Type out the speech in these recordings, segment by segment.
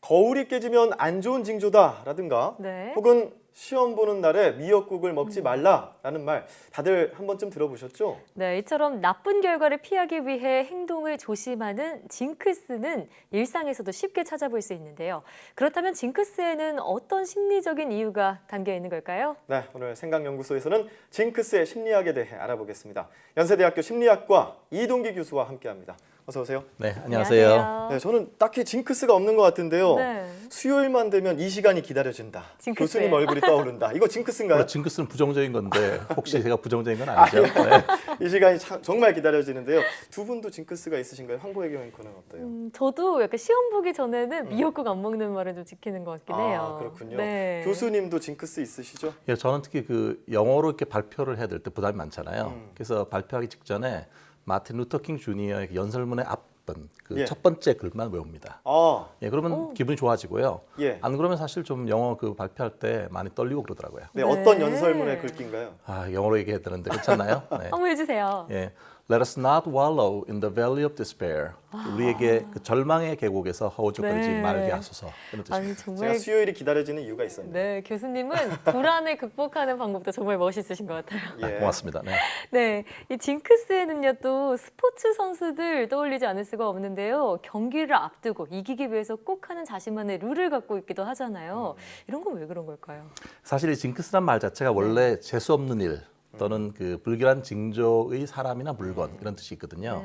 거울이 깨지면 안 좋은 징조다라든가 네. 혹은 시험 보는 날에 미역국을 먹지 말라라는 말 다들 한 번쯤 들어보셨죠? 네, 이처럼 나쁜 결과를 피하기 위해 행동을 조심하는 징크스는 일상에서도 쉽게 찾아볼 수 있는데요. 그렇다면 징크스에는 어떤 심리적인 이유가 담겨 있는 걸까요? 네, 오늘 생각연구소에서는 징크스의 심리학에 대해 알아보겠습니다. 연세대학교 심리학과 이동기 교수와 함께합니다. 어서 오세요. 네, 안녕하세요. 네, 저는 딱히 징크스가 없는 것 같은데요. 네. 수요일만 되면 이 시간이 기다려진다. 징크스예요. 교수님 얼굴이 떠오른다. 이거 징크스인가요? 원래 징크스는 부정적인 건데 혹시 제가 부정적인 건 아니죠? 네. 이 시간이 정말 기다려지는데요. 두 분도 징크스가 있으신가요? 황보혜경 앵커는 어때요? 저도 약간 시험 보기 전에는 미역국 안 먹는 말을 좀 지키는 것 같긴 해요. 아, 그렇군요. 네. 교수님도 징크스 있으시죠? 예, 저는 특히 그 영어로 이렇게 발표를 해야 될 때 부담이 많잖아요. 그래서 발표하기 직전에 마틴 루터킹 주니어의 그 연설문의 앞번 그 예. 첫 번째 글만 외웁니다. 아, 예, 그러면 기분이 좋아지고요. 예. 안 그러면 사실 좀 영어 그 발표할 때 많이 떨리고 그러더라고요. 네, 네. 어떤 연설문의 글귀인가요? 아, 영어로 얘기해야 되는데 괜찮나요? 네. 한번 해주세요. 예. Let us not wallow in the valley of despair. 우리에게 그 절망의 계곡에서 허우적거리지 네. 말게 하소서. 이런 뜻입니다. 아니 제가 정말 수요일이 기다려지는 이유가 있었네요. 네, 교수님은 불안을 극복하는 방법도 정말 멋있으신 것 같아요. 예. 고맙습니다. 네. 네, 이 징크스에는요 또 스포츠 선수들 떠올리지 않을 수가 없는데요. 경기를 앞두고 이기기 위해서 꼭 하는 자신만의 룰을 갖고 있기도 하잖아요. 이런 건 왜 그런 걸까요? 사실 이 징크스란 말 자체가 원래 재수 없는 일 또는 그 불길한 징조의 사람이나 물건 이런 뜻이 있거든요.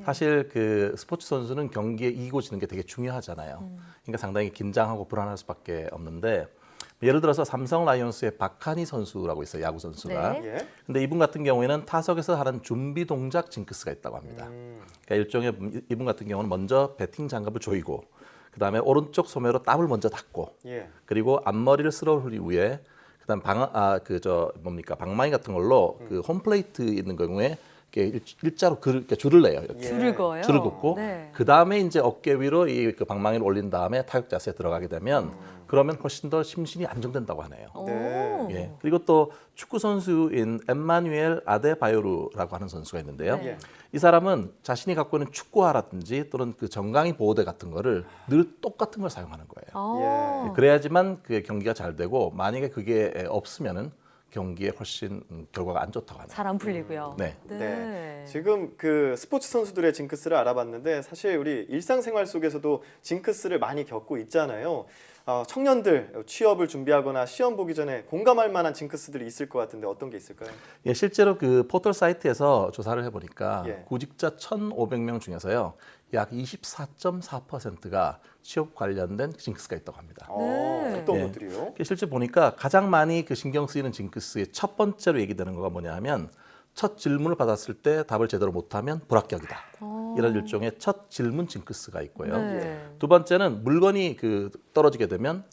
사실 그 스포츠 선수는 경기에 이기고 지는 게 되게 중요하잖아요. 그러니까 상당히 긴장하고 불안할 수밖에 없는데 예를 들어서 삼성 라이온스의 박한희 선수라고 있어요. 야구 선수가. 네. 예. 근데 이분 같은 경우에는 타석에서 하는 준비 동작 징크스가 있다고 합니다. 그러니까 일종의 이분 같은 경우는 먼저 배팅 장갑을 조이고 그다음에 오른쪽 소매로 땀을 먼저 닦고 예. 그리고 앞머리를 쓸어 흘린 후에 그다음 방망이 같은 걸로 그 홈플레이트 있는 경우에 이렇게 일자로 이렇게 줄을 내요. 이렇게. 예. 줄을 그어요. 줄을 긋고 네. 그 다음에 이제 어깨 위로 이 그 방망이를 올린 다음에 타격 자세에 들어가게 되면 그러면 훨씬 더 심신이 안정된다고 하네요. 오. 예. 그리고 또 축구 선수인 엠마누엘 아데바요르라고 하는 선수가 있는데요. 예. 이 사람은 자신이 갖고 있는 축구화라든지 또는 그 정강이 보호대 같은 거를 늘 똑같은 걸 사용하는 거예요. 아. 그래야지만 그 경기가 잘 되고 만약에 그게 없으면은 경기에 훨씬 결과가 안 좋다고 하네요. 잘 안 풀리고요. 네. 네. 지금 그 스포츠 선수들의 징크스를 알아봤는데 사실 우리 일상생활 속에서도 징크스를 많이 겪고 있잖아요. 청년들 취업을 준비하거나 시험 보기 전에 공감할 만한 징크스들이 있을 것 같은데 어떤 게 있을까요? 예, 실제로 그 포털 사이트에서 조사를 해보니까 예. 구직자 1,500명 중에서요 약 24.4%가 취업 관련된 징크스가 있다고 합니다. 네. 어떤 예. 것들이요? 실제 보니까 가장 많이 그 신경 쓰이는 징크스의 첫 번째로 얘기되는 거가 뭐냐 하면 첫 질문을 받았을 때 답을 제대로 못하면 불합격이다. 이런 일종의 첫 질문 징크스가 있고요. 네. 두 번째는 물건이 그 떨어지게 되면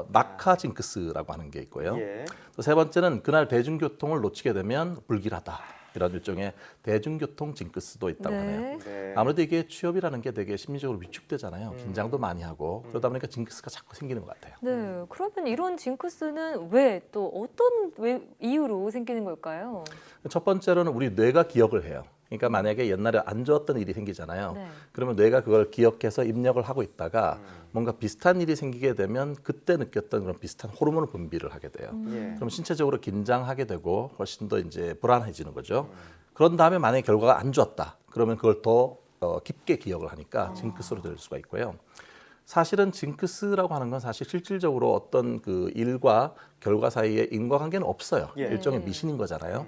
낙하 징크스라고 하는 게 있고요. 예. 또 세 번째는 그날 대중교통을 놓치게 되면 불길하다. 이런 일종의 대중교통 징크스도 있다고 하네요. 네. 네. 아무래도 이게 취업이라는 게 되게 심리적으로 위축되잖아요. 긴장도 많이 하고 그러다 보니까 징크스가 자꾸 생기는 것 같아요. 네. 그러면 이런 징크스는 왜 또 어떤 이유로 생기는 걸까요? 첫 번째로는 우리 뇌가 기억을 해요. 그러니까 만약에 옛날에 안 좋았던 일이 생기잖아요. 네. 그러면 뇌가 그걸 기억해서 입력을 하고 있다가 뭔가 비슷한 일이 생기게 되면 그때 느꼈던 그런 비슷한 호르몬 분비를 하게 돼요. 예. 그럼 신체적으로 긴장하게 되고 훨씬 더 이제 불안해지는 거죠. 그런 다음에 만약에 결과가 안 좋았다. 그러면 그걸 더 깊게 기억을 하니까 징크스로 될 수가 있고요. 사실은 징크스라고 하는 건 사실 실질적으로 어떤 그 일과 결과 사이에 인과관계는 없어요. 예. 일종의 미신인 거잖아요.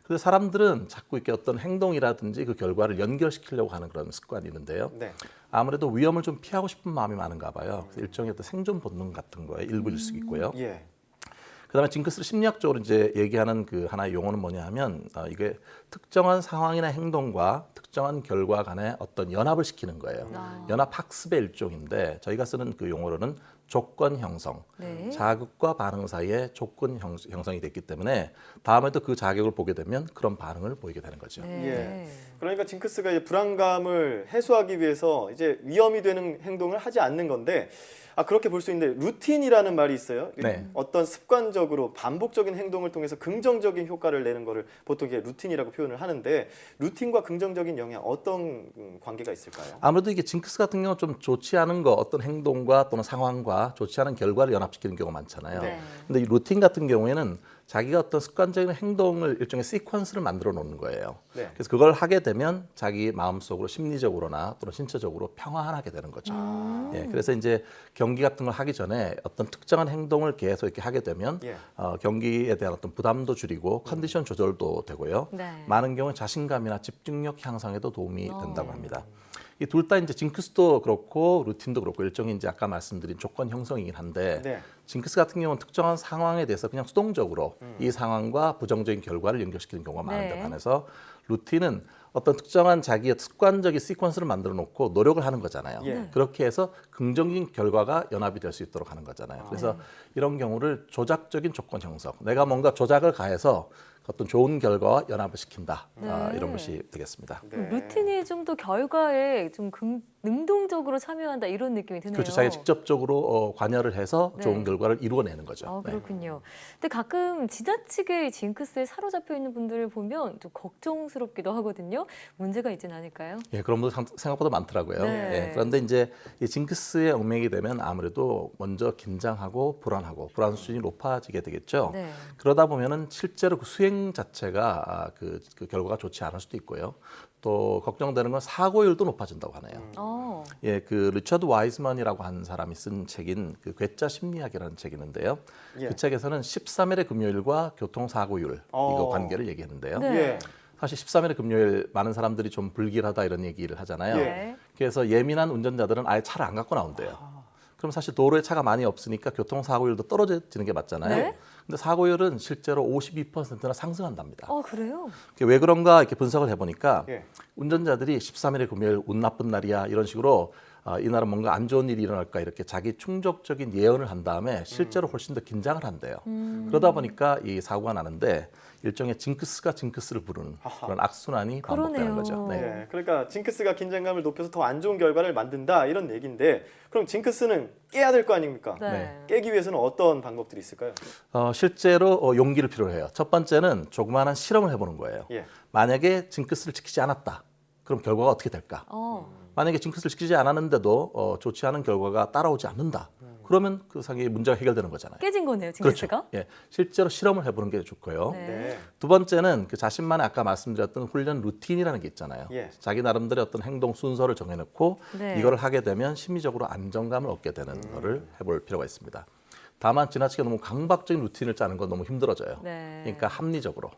근데 사람들은 자꾸 이렇게 어떤 행동이라든지 그 결과를 연결시키려고 하는 그런 습관이 있는데요. 네. 아무래도 위험을 좀 피하고 싶은 마음이 많은가 봐요. 그래서 일종의 어떤 생존 본능 같은 거에 일부일 수 있고요. 예. 그다음에 징크스를 심리학적으로 이제 얘기하는 그 하나의 용어는 뭐냐 하면 이게 특정한 상황이나 행동과 특정한 결과 간의 어떤 연합을 시키는 거예요. 연합 학습의 일종인데 저희가 쓰는 그 용어로는 조건 형성, 네. 자극과 반응 사이에 조건 형성이 됐기 때문에 다음에도 그 자극을 보게 되면 그런 반응을 보이게 되는 거죠. 네. 그러니까 징크스가 이제 불안감을 해소하기 위해서 이제 위험이 되는 행동을 하지 않는 건데, 그렇게 볼 수 있는데 루틴이라는 말이 있어요. 네. 어떤 습관적으로 반복적인 행동을 통해서 긍정적인 효과를 내는 거를 보통 이게 루틴이라고 표현을 하는데, 루틴과 긍정적인 영향 어떤 관계가 있을까요? 아무래도 이게 징크스 같은 경우는 좀 좋지 않은 거, 어떤 행동과 또는 상황과 좋지 않은 결과를 연합시키는 경우가 많잖아요. 네. 근데 이 루틴 같은 경우에는 자기가 어떤 습관적인 행동을 일종의 시퀀스를 만들어 놓는 거예요. 네. 그래서 그걸 하게 되면 자기 마음속으로 심리적으로나 또는 신체적으로 평안하게 되는 거죠. 예, 그래서 이제 경기 같은 걸 하기 전에 어떤 특정한 행동을 계속 이렇게 하게 되면 예. 경기에 대한 어떤 부담도 줄이고 컨디션 조절도 되고요. 네. 많은 경우 자신감이나 집중력 향상에도 도움이 된다고 합니다. 이 둘 다 이제 징크스도 그렇고 루틴도 그렇고 일종의 이제 아까 말씀드린 조건 형성이긴 한데 네. 징크스 같은 경우는 특정한 상황에 대해서 그냥 수동적으로 이 상황과 부정적인 결과를 연결시키는 경우가 많은데 네. 반해서 루틴은 어떤 특정한 자기의 습관적인 시퀀스를 만들어 놓고 노력을 하는 거잖아요. 예. 그렇게 해서 긍정적인 결과가 연합이 될 수 있도록 하는 거잖아요. 그래서 이런 경우를 조작적인 조건 형성, 내가 뭔가 조작을 가해서 어떤 좋은 결과와 연합을 시킨다. 이런 것이 되겠습니다. 그럼 루틴이 좀 더 결과에 좀 능동적으로 참여한다 이런 느낌이 드네요. 그렇죠. 자기가 직접적으로 관여를 해서 네. 좋은 결과를 이루어내는 거죠. 네. 그렇군요. 근데 가끔 지나치게 징크스에 사로잡혀 있는 분들을 보면 좀 걱정스럽기도 하거든요. 문제가 있진 않을까요? 예, 그런 분들 생각보다 많더라고요. 네. 예, 그런데 이제 이 징크스에 얽매이게 되면 아무래도 먼저 긴장하고 불안하고 불안 수준이 높아지게 되겠죠. 네. 그러다 보면은 실제로 그 수행 자체가 그 결과가 좋지 않을 수도 있고요. 또 걱정되는 건 사고율도 높아진다고 하네요. 예, 그 리처드 와이즈먼이라고 한 사람이 쓴 책인 그 괴짜 심리학이라는 책이 있는데요. 예. 그 책에서는 13일의 금요일과 교통 사고율 이거 관계를 얘기했는데요. 네. 예. 사실 13일의 금요일 많은 사람들이 좀 불길하다 이런 얘기를 하잖아요. 네. 그래서 예민한 운전자들은 아예 차를 안 갖고 나온대요. 그럼 사실 도로에 차가 많이 없으니까 교통사고율도 떨어지는 게 맞잖아요. 네. 근데 사고율은 실제로 52%나 상승한답니다. 그래요? 그게 왜 그런가 이렇게 분석을 해보니까 예. 운전자들이 13일의 금요일 운 나쁜 날이야 이런 식으로 이날은 뭔가 안 좋은 일이 일어날까 이렇게 자기 충족적인 예언을 한 다음에 실제로 훨씬 더 긴장을 한대요. 그러다 보니까 이 사고가 나는데 일종의 징크스가 징크스를 부르는 그런 악순환이 반복되는 그러네요. 거죠. 네. 예, 그러니까 징크스가 긴장감을 높여서 더 안 좋은 결과를 만든다 이런 얘기인데, 그럼 징크스는 깨야 될 거 아닙니까? 네. 깨기 위해서는 어떤 방법들이 있을까요? 실제로 용기를 필요로 해요. 첫 번째는 조그마한 실험을 해보는 거예요. 예. 만약에 징크스를 지키지 않았다. 그럼 결과가 어떻게 될까? 만약에 징크스를 지키지 않았는데도 좋지 않은 결과가 따라오지 않는다. 그러면 그 상의 문제가 해결되는 거잖아요. 깨진 거네요, 징크스가? 그렇죠. 예, 실제로 실험을 해보는 게 좋고요. 네. 네. 두 번째는 그 자신만의 아까 말씀드렸던 훈련 루틴이라는 게 있잖아요. 예. 자기 나름대로의 어떤 행동 순서를 정해놓고 네. 이거를 하게 되면 심리적으로 안정감을 얻게 되는 거를 해볼 필요가 있습니다. 다만 지나치게 너무 강박적인 루틴을 짜는 건 너무 힘들어져요. 네. 그러니까 합리적으로.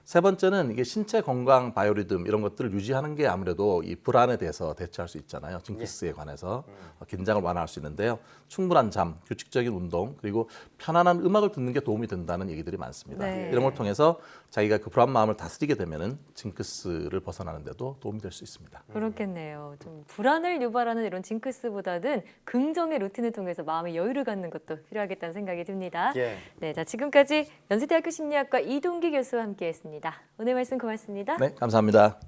세 번째는 이게 신체 건강 바이오리듬 이런 것들을 유지하는 게 아무래도 이 불안에 대해서 대처할 수 있잖아요. 징크스에 관해서 긴장을 완화할 수 있는데요. 충분한 잠, 규칙적인 운동, 그리고 편안한 음악을 듣는 게 도움이 된다는 얘기들이 많습니다. 네. 이런 걸 통해서 자기가 그 불안 마음을 다스리게 되면은 징크스를 벗어나는 데도 도움이 될 수 있습니다. 그렇겠네요. 좀 불안을 유발하는 이런 징크스보다는 긍정의 루틴을 통해서 마음의 여유를 갖는 것도 필요하겠다는 생각이 듭니다. 예. 네, 자 지금까지 연세대학교 심리학과 이동기 교수와 함께했습니다. 오늘 말씀 고맙습니다. 네, 감사합니다.